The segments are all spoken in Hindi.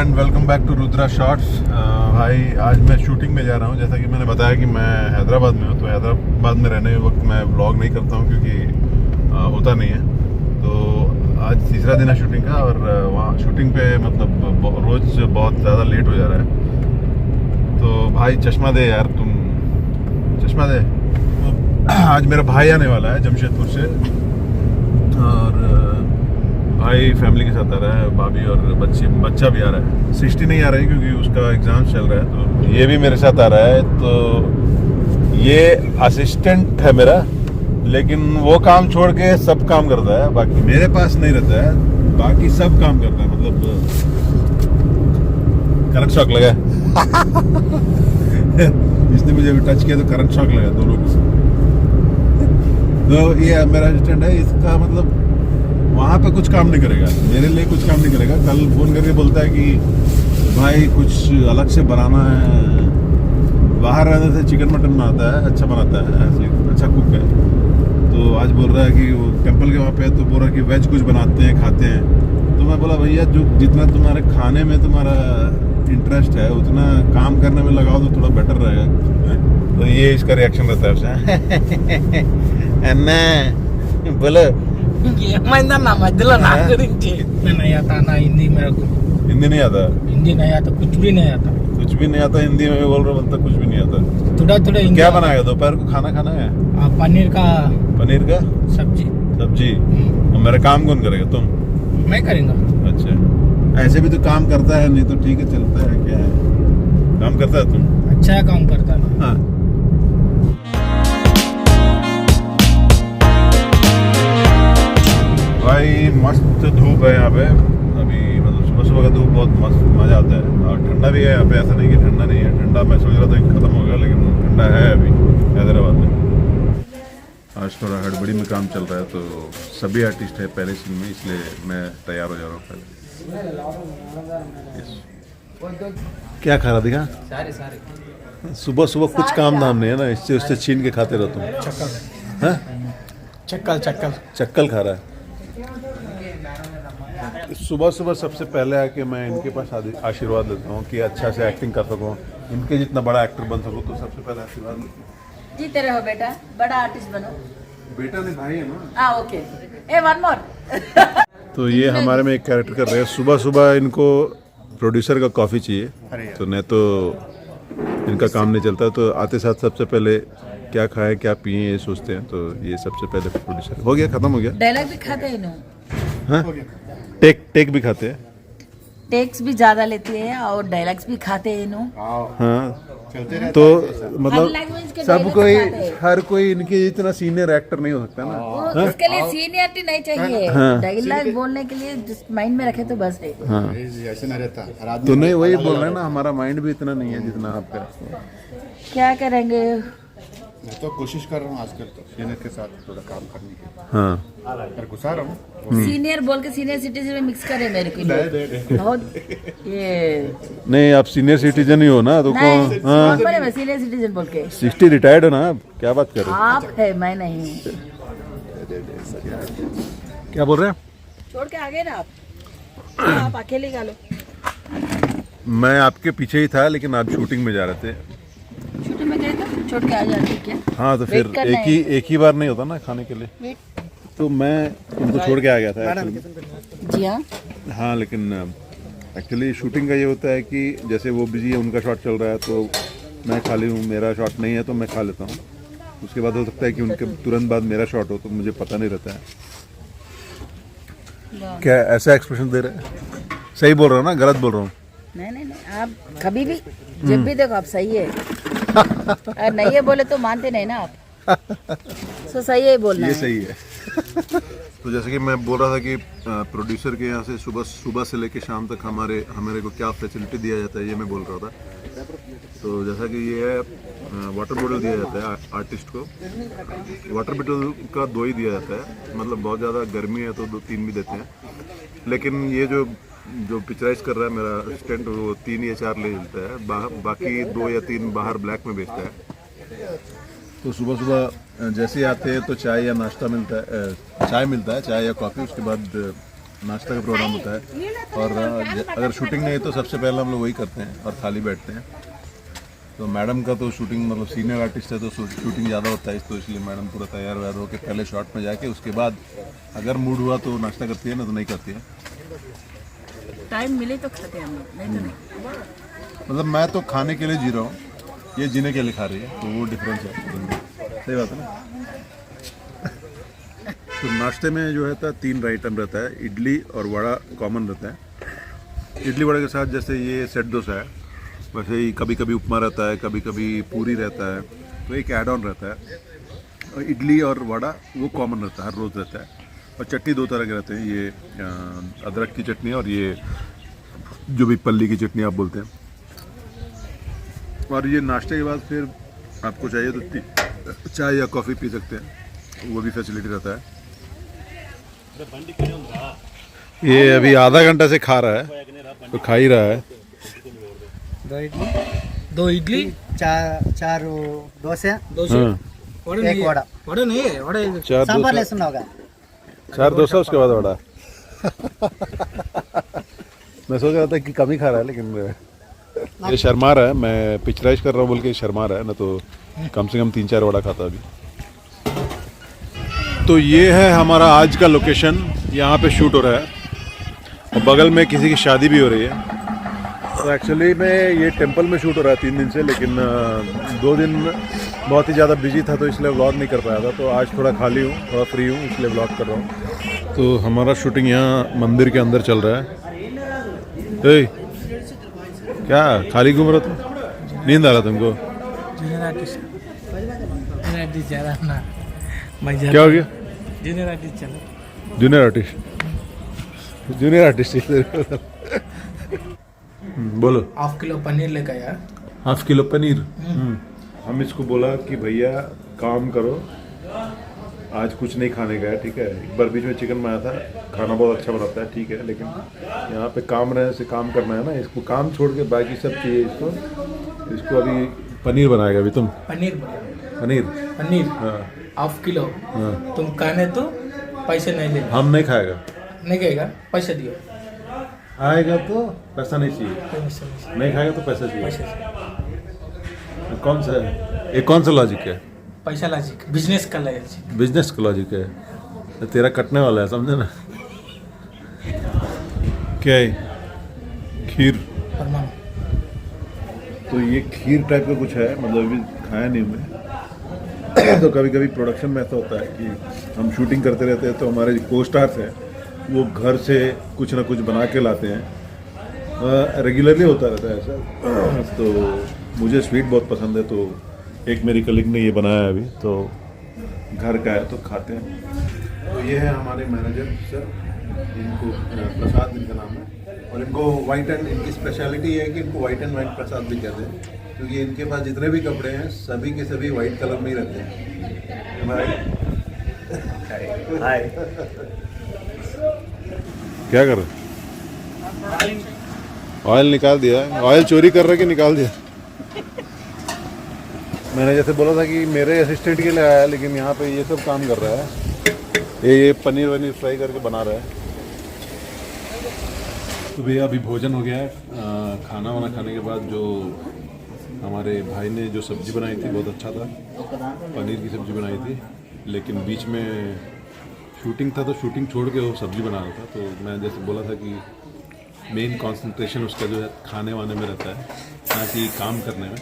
And welcome back to Rudra shots. भाई आज मैं शूटिंग में जा रहा हूँ। जैसा कि मैंने बताया कि मैं हैदराबाद में हूँ, तो हैदराबाद में रहने के वक्त मैं व्लॉग नहीं करता हूँ क्योंकि होता नहीं है। तो आज तीसरा दिन है शूटिंग का और वहाँ शूटिंग पे मतलब रोज़ बहुत ज़्यादा लेट हो जा रहा है। तो भाई चश्मा दे यार, तुम चश्मा दे। आज मेरा भाई आने वाला है जमशेदपुर से और भाई फैमिली के साथ आ रहा है, भाभी और बच्चा भी आ रहा है। सृष्टि नहीं आ रही क्योंकि उसका एग्जाम चल रहा है, तो ये भी मेरे साथ आ रहा है। तो ये असिस्टेंट है मेरा, लेकिन वो काम छोड़ के सब काम करता है, बाकी मेरे पास नहीं रहता है, बाकी सब काम करता है। मतलब करंट शॉक लगा इसने मुझे टच किया तो करंट शॉक लगा दोनों को। तो ये मेरा असिस्टेंट है, इसका मतलब वहाँ पे कुछ काम नहीं करेगा, मेरे लिए कुछ काम नहीं करेगा। कल फोन करके बोलता है कि भाई कुछ अलग से बनाना है, बाहर रहने से चिकन मटन बनाता है, अच्छा बनाता है, ऐसे अच्छा कुक है। तो आज बोल रहा है कि वो टेंपल के वहाँ पे तो बोल रहा है कि वेज कुछ बनाते हैं, खाते हैं। तो मैं बोला भैया जो जितना तुम्हारे खाने में तुम्हारा इंटरेस्ट है उतना काम करने में लगाओ तो थोड़ा बेटर रहेगा। तो ये इसका रिएक्शन रहता है उसे बोलो ఏమైందా నా మధ్యలో నా గురించి नहीं आता ना हिंदी मेरे को हिंदी नहीं आता, हिंदी नहीं आता, कुछ भी नहीं आता, कुछ भी नहीं आता हिंदी में बोल रहा बोलता कुछ भी नहीं आता। थोड़ा थोड़ा क्या बनाएगा दोपहर को खाना खाना है? पनीर का सब्जी। और मेरा काम कौन करेगा? तुम? मैं करेंगा। अच्छा, ऐसे भी तो काम करता है, नहीं तो ठीक है चलता है। क्या है, काम करता है तुम? अच्छा काम करता है। हाँ। भाई मस्त धूप है यहाँ पे अभी, मतलब सुबह सुबह का धूप बहुत मस्त मजा आता है। और ठंडा भी है यहाँ पे, ऐसा नहीं कि ठंडा नहीं है। ठंडा मैं सोच रहा था कि खत्म हो गया, लेकिन ठंडा है अभी हैदराबाद में। आज थोड़ा हड़बड़ी में काम चल रहा है, तो सभी आर्टिस्ट है पहले सीन में, इसलिए मैं तैयार हो जा रहा हूँ पहले। क्या खा रहा दिखा? सारे सुबह सुबह कुछ काम धाम नहीं है ना, इससे उससे छीन के खाते रहो तुम। हाँ, चक्कल खा रहा है। सुबह सुबह सबसे पहले आके मैं इनके पास आशीर्वाद लेता हूँ कि अच्छा से एक्टिंग कर सकूँ, इनके जितना बड़ा एक्टर बन सकूँ। तो सबसे पहले आशीर्वाद लेता हूँ। जीते रहो बेटा, बड़ा आर्टिस्ट बनो। बेटा नहीं, भाई है ना। ओके, ए वन मोर। तो ये हमारे में एक कैरेक्टर कर रहे हैं। सुबह सुबह इनको प्रोड्यूसर का कॉफ़ी चाहिए, तो नहीं तो इनका काम नहीं चलता। तो आते साथ सबसे पहले क्या खाएं क्या पिए ये सोचते हैं। तो ये सबसे पहले प्रोड्यूसर हो गया, खत्म हो गया। डायलॉग भी खाते हैं ना? हाँ, टेक भी खाते हैं, टेक्स भी ज्यादा लेती है और डायलॉग्स भी खाते हैं नो। हाँ। तो मतलब सब कोई, हर कोई इनके जितना सीनियर एक्टर नहीं हो सकता ना। उसके लिए सीनियरिटी नहीं चाहिए, डायलॉग बोलने के लिए जिस माइंड में रखे तो बस है। हाँ, ऐसे ना रहता। तो नहीं वही बोल रहे हैं ना, हमारा माइंड भी इतना नहीं है जितना आपका। क्या करेंगे, मैं तो कोशिश कर रहा हूँ आजकल तो सीनियर के साथ थोड़ा काम करने की। हाँ, पर घुसा रहा हूँ। सीनियर बोल के सीनियर सिटीजन में मिक्स करे मेरे को बहुत ये नहीं आप सीनियर सिटीजन ही हो ना, तो कौन? हाँ, मैं सीनियर सिटीजन बोल के 60 रिटायर्ड हो ना आप, क्या बात कर रहे हो? आप है, मैं नहीं। क्या बोल रहे हैं? छोड़ के आ गए ना आप अकेले गा लो। मैं आपके पीछे ही था, लेकिन आप शूटिंग में जा रहे थे। छुट्टी में गए तो छोड़ के आ जाते क्या? हाँ, तो फिर एक ही बार नहीं होता ना खाने के लिए, तो मैं उनको छोड़ के आ गया था actually। जी हाँ। हाँ, लेकिन एक्चुअली शूटिंग का ये होता है कि जैसे वो बिजी है, उनका शॉट चल रहा है, तो मैं खाली हूँ, मेरा शॉट नहीं है तो मैं खा लेता हूँ। उसके बाद हो सकता है कि उनके तुरंत बाद मेरा शॉट हो, तो मुझे पता नहीं रहता है। क्या ऐसा एक्सप्रेशन दे रहे हैं? सही बोल रहा हूँ ना, गलत बोल रहा हूँ? नहीं, आप कभी भी जब भी देखो आप सही है। अगर नहीं है बोले तो मानते नहीं ना आप। सो सही है बोलना, ये सही है। तो जैसे कि मैं बोल रहा था कि प्रोड्यूसर के यहाँ से सुबह से लेके शाम तक हमारे को क्या फैसिलिटी दिया जाता है, ये मैं बोल रहा था। तो जैसा कि ये है, वाटर बॉटल दिया जाता है आर्टिस्ट को। वाटर बॉटल का 2 ही दिया जाता है, मतलब बहुत ज़्यादा गर्मी है तो 2-3 भी देते हैं। लेकिन ये जो पिक्चराइज कर रहा है मेरा असिस्टेंट, वो 3 या 4 ले लेता है, बाकी 2 या 3 बाहर ब्लैक में बेचता है। तो सुबह सुबह जैसे ही आते हैं तो चाय या नाश्ता मिलता है, चाय मिलता है, चाय या कॉफ़ी। उसके बाद नाश्ता का प्रोग्राम होता है। और अगर शूटिंग नहीं है तो सबसे पहले हम लोग वही करते हैं और खाली बैठते हैं। तो मैडम का तो शूटिंग मतलब सीनियर आर्टिस्ट है तो शूटिंग ज़्यादा होता है, तो इसलिए मैडम पूरा तैयार व्यार होकर पहले शॉट में जाके उसके बाद अगर मूड हुआ तो नाश्ता करती है, ना तो नहीं करती है। टाइम मिले तो खाते हैं हम लोग, नहीं तो नहीं। मतलब मैं तो खाने के लिए जी रहा हूँ, ये जीने के लिए खा रही है, तो वो डिफरेंस है। सही बात है ना। तो नाश्ते में जो है 3 आइटम रहता है, इडली और वड़ा कॉमन रहता है। इडली वड़े के साथ जैसे ये सेट डोसा है, वैसे ही कभी कभी उपमा रहता है, कभी कभी पूरी रहता है, तो एक ऐड ऑन रहता है। और इडली और वड़ा वो कॉमन रहता है, हर रोज़ रहता है। और चटनी 2 तरह के रहते हैं, ये अदरक की चटनी और ये जो भी पल्ली की चटनी आप बोलते हैं। और ये नाश्ते के बाद फिर आपको चाहिए तो चाय या कॉफ़ी पी सकते हैं, वो भी फैसिलिटी रहता है। ये अभी आधा घंटा से खा रहा है, तो खा ही रहा है। 2 इडली, 4 దోశ, हाँ, एक वड़ा। वड़ा नहीं है, वड़ा 4 सांभर डोसा, लेसन होगा। 4 डोसा उसके बाद वड़ा। मैं सोच रहा था कि कम ही खा रहा है, लेकिन ये शर्मा रहा है। मैं पिक्चराइज कर रहा हूँ बोल के शर्मा रहा है ना, तो कम से कम 3-4 वड़ा खाता अभी। तो ये है हमारा आज का लोकेशन, यहाँ पे शूट हो रहा है और बगल में किसी की शादी भी हो रही है। तो एक्चुअली में ये टेंपल में शूट हो रहा है 3 दिन से, लेकिन 2 दिन बहुत ही ज़्यादा बिजी था तो इसलिए व्लॉग नहीं कर पाया था। तो आज थोड़ा खाली हूँ, थोड़ा फ्री हूँ, इसलिए व्लॉग कर रहा हूँ। तो हमारा शूटिंग यहाँ मंदिर के अंदर चल रहा है। ए, क्या खाली घूम रहा तुम? नींद आ रहा तुमको? जूनियर आर्टिस्ट ज़्यादा ना, मैं क्या हो गया? जूनियर आर्टिस्ट चला। जूनियर आर्टिस्ट बोलो। ½ किलो पनीर लेकर आया। ½ किलो पनीर। हम इसको बोला कि भैया काम करो, आज कुछ नहीं खाने का है, ठीक है। एक बार बीच में चिकन बनाया था, खाना बहुत अच्छा बनाता है, ठीक है, लेकिन यहाँ पे काम रहने से काम करना है ना, इसको काम छोड़ के बाकी सब चाहिए इसको अभी पनीर बनाएगा अभी तुम। पनीर पनीर हाँ ½ किलो। हाँ। तुम खाने तो पैसे नहीं लेना। हम नहीं खाएगा, नहीं कहेगा पैसे दियो। आएगा तो पैसा नहीं चाहिए, नहीं खाएगा तो पैसा चाहिए। पैसे कौन सा है ये, कौन सा लॉजिक है? पैसा लॉजिक, बिजनेस का लॉजिक। बिजनेस का लॉजिक है, तेरा कटने वाला है, समझे ना। क्या है? खीर। फरमान। तो ये खीर टाइप का कुछ है, मतलब अभी खाया नहीं हमने। तो कभी कभी प्रोडक्शन में ऐसा होता है कि हम शूटिंग करते रहते हैं, तो हमारे को स्टार्स हैं वो घर से कुछ ना कुछ बना के लाते हैं। रेगुलरली होता रहता है ऐसा। तो मुझे स्वीट बहुत पसंद है, तो एक मेरी कलीग ने ये बनाया है अभी, तो घर का है तो खाते हैं। तो ये है हमारे मैनेजर सर, इनको प्रसाद इनका नाम है। और इनको वाइट एंड, इनकी स्पेशलिटी है कि इनको वाइट एंड वाइट प्रसाद भी कहते हैं, क्योंकि इनके पास जितने भी कपड़े हैं सभी के सभी वाइट कलर में ही रहते हैं। हाय। क्या कर रहे? ऑयल निकाल दिया। ऑयल चोरी कर रहे कि निकाल दिया? मैंने जैसे बोला था कि मेरे असिस्टेंट के लिए आया, लेकिन यहाँ पे ये सब काम कर रहा है। ये पनीर वनीर फ्राई करके बना रहा है। तो भैया अभी भोजन हो गया है। खाना वाना खाने के बाद जो हमारे भाई ने जो सब्ज़ी बनाई थी बहुत अच्छा था, पनीर की सब्ज़ी बनाई थी, लेकिन बीच में शूटिंग था तो शूटिंग छोड़ के वो सब्ज़ी बना रहा था। तो मैं जैसे बोला था कि मेन कंसंट्रेशन उसका जो है खाने वाने में रहता है, ना कि काम करने में।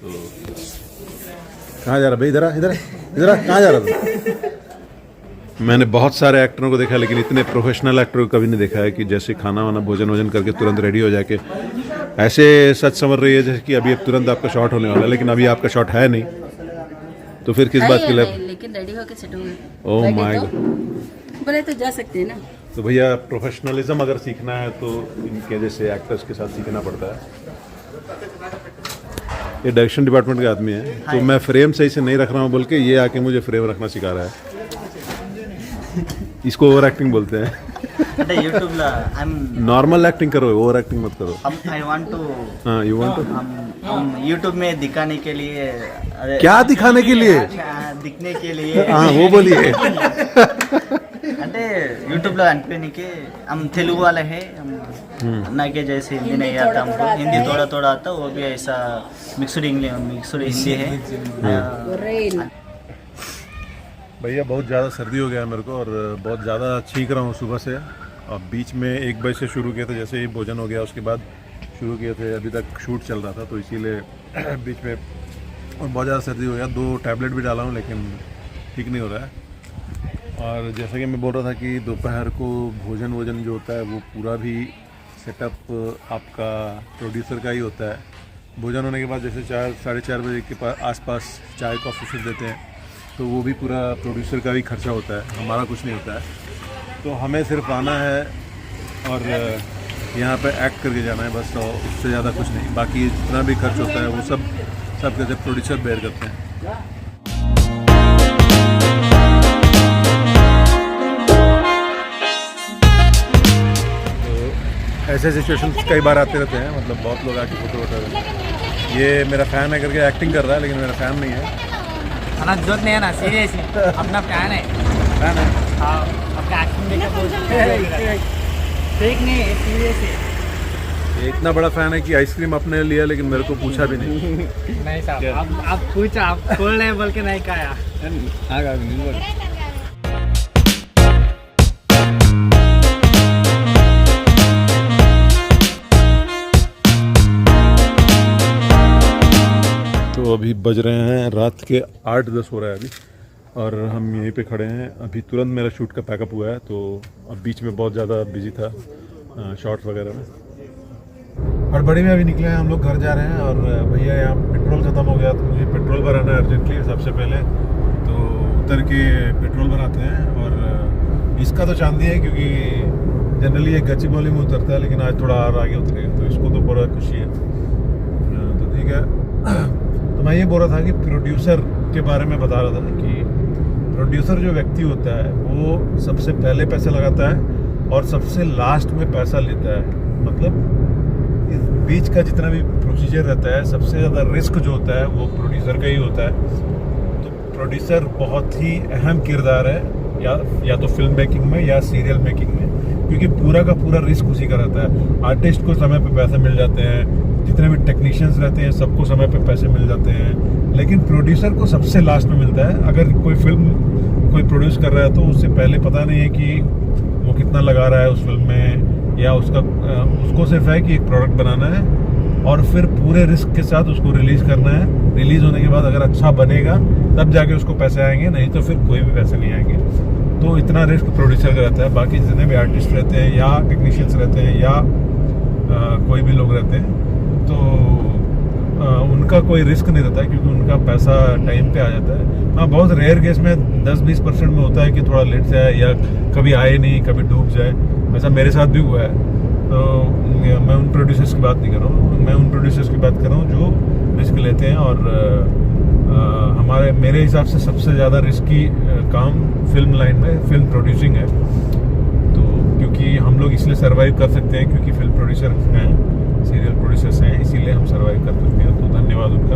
तो कहाँ जा रहा भाई? इधर कहाँ जा रहा था? मैंने बहुत सारे एक्टरों को देखा, लेकिन इतने प्रोफेशनल एक्टरों को कभी नहीं देखा है कि जैसे खाना वाना भोजन वोजन करके तुरंत रेडी हो जाके ऐसे सच समझ रही है जैसे कि अभी तुरंत आपका शॉट होने वाला है, लेकिन अभी आपका शॉट है नहीं, तो फिर किस बात के लिए? लेकिन रेडी होके सेट होंगे। Oh my God. बोले तो जा सकते हैं ना। तो भैया प्रोफेशनलिज्म अगर सीखना है तो इनके जैसे एक्टर्स के साथ सीखना पड़ता है। ये डायरेक्शन डिपार्टमेंट के आदमी है, तो मैं फ्रेम सही से नहीं रख रहा हूँ बोल के ये आके मुझे फ्रेम रखना सिखा रहा है। इसको ओवर एक्टिंग बोलते हैं। यूट्यूब ला नॉर्मल एक्टिंग करो, ओवर एक्टिंग मत करो। आई वांट टू, हाँ यू वांट टू, हम यूट्यूब में दिखाने के लिए, क्या दिखाने के लिए? दिखने के लिए। हाँ वो बोलिए। అంటే అంటే యూట్యూబ్ లో అనిపించడానికి हम तेलुगु वाले हैं ना के जैसे हिंदी नहीं आता हमको हिंदी थोड़ा थोड़ा आता वो भी ऐसा मिक्सड इंग्लिश मिक्सड हिंदी है भैया बहुत ज़्यादा सर्दी हो गया है मेरे को और बहुत ज़्यादा छींक रहा हूँ सुबह से। और बीच में 1 बजे से शुरू किए थे, जैसे ही भोजन हो गया उसके बाद शुरू किए थे, अभी तक शूट चल रहा था तो इसीलिए बीच में और बहुत ज़्यादा सर्दी हो गया। 2 टैबलेट भी डाला हूँ लेकिन ठीक नहीं हो रहा है। और जैसा कि मैं बोल रहा था कि दोपहर को भोजन जो होता है वो पूरा भी सेटअप आपका प्रोड्यूसर का ही होता है। भोजन होने के बाद जैसे 4-4:30 बजे के आसपास चाय कॉफ़ी फिर देते हैं तो वो भी पूरा प्रोड्यूसर का ही खर्चा होता है, हमारा कुछ नहीं होता है। तो हमें सिर्फ आना है और यहाँ पे एक्ट करके जाना है बस, और उससे ज़्यादा कुछ नहीं। बाकी जितना भी खर्च होता है वो सब कहते प्रोड्यूसर बेयर करते हैं। तो ऐसे सिचुएशन कई बार आते रहते हैं, मतलब बहुत लोग आके फोटो उठा रहे हैं। ये मेरा फ़ैन है करके एक्टिंग कर रहा है लेकिन मेरा फ़ैन नहीं है। खाना जोत नहीं है ना, सीरियस अपना फैन है। फ़ैन है हाँ, आपका एक्टिंग देखा फेक नहीं है, सीरियस है। ये इतना बड़ा फ़ैन है कि आइसक्रीम आपने लिया लेकिन मेरे को पूछा भी नहीं। नहीं साहब, आप पूछा, आप खोल रहे बोल के नहीं खाया। तो अभी बज रहे हैं रात के 8-10 हो रहा है अभी और हम यहीं पे खड़े हैं। अभी तुरंत मेरा शूट का पैकअप हुआ है तो अब बीच में बहुत ज़्यादा बिजी था शॉट्स वगैरह में। हड़बड़ी में अभी निकले हैं हम लोग, घर जा रहे हैं और भैया यहाँ पेट्रोल ख़त्म हो गया तो मुझे पेट्रोल भराना है अर्जेंटली सबसे पहले। तो उतर के पेट्रोल भराते हैं और इसका तो चांदी है क्योंकि जनरली ये गच्चीबौली में उतरता है लेकिन आज थोड़ा और आगे उतरेगा तो इसको तो पूरा खुशी है। तो ठीक है, तो मैं ये बोल रहा था कि प्रोड्यूसर के बारे में बता रहा था कि प्रोड्यूसर जो व्यक्ति होता है वो सबसे पहले पैसे लगाता है और सबसे लास्ट में पैसा लेता है। मतलब इस बीच का जितना भी प्रोसीजर रहता है सबसे ज़्यादा रिस्क जो होता है वो प्रोड्यूसर का ही होता है। तो प्रोड्यूसर बहुत ही अहम किरदार है या तो फिल्म मेकिंग में या सीरियल मेकिंग में, क्योंकि पूरा का पूरा रिस्क उसी का रहता है। आर्टिस्ट को समय पे पैसे मिल जाते हैं, जितने भी टेक्नीशियंस रहते हैं सबको समय पे पैसे मिल जाते हैं, लेकिन प्रोड्यूसर को सबसे लास्ट में मिलता है। अगर कोई फिल्म कोई प्रोड्यूस कर रहा है तो उससे पहले पता नहीं है कि वो कितना लगा रहा है उस फिल्म में, या उसको सिर्फ है कि एक प्रोडक्ट बनाना है और फिर पूरे रिस्क के साथ उसको रिलीज़ करना है। रिलीज़ होने के बाद अगर अच्छा बनेगा तब जाके उसको पैसे आएंगे, नहीं तो फिर कोई भी पैसे नहीं आएंगे। तो इतना रिस्क प्रोड्यूसर का रहता है। बाकी जितने भी आर्टिस्ट रहते हैं या टेक्नीशियंस रहते हैं या कोई भी लोग रहते हैं तो उनका कोई रिस्क नहीं रहता है क्योंकि उनका पैसा टाइम पे आ जाता है। हाँ, बहुत रेयर केस में 10-20% में होता है कि थोड़ा लेट से आए या कभी आए नहीं, कभी डूब जाए। ऐसा मेरे साथ भी हुआ है। तो मैं उन प्रोड्यूसर्स की बात नहीं कर रहा हूँ, मैं उन प्रोड्यूसर्स की बात कर रहा हूँ जो रिस्क लेते हैं। और मेरे हिसाब से सबसे ज़्यादा रिस्की काम फिल्म लाइन में फिल्म प्रोड्यूसिंग है। तो क्योंकि हम लोग इसलिए सर्वाइव कर सकते हैं क्योंकि फिल्म प्रोड्यूसर हैं, सीरियल प्रोड्यूसर्स हैं, इसीलिए हम सर्वाइव कर सकते हैं। तो धन्यवाद उनका।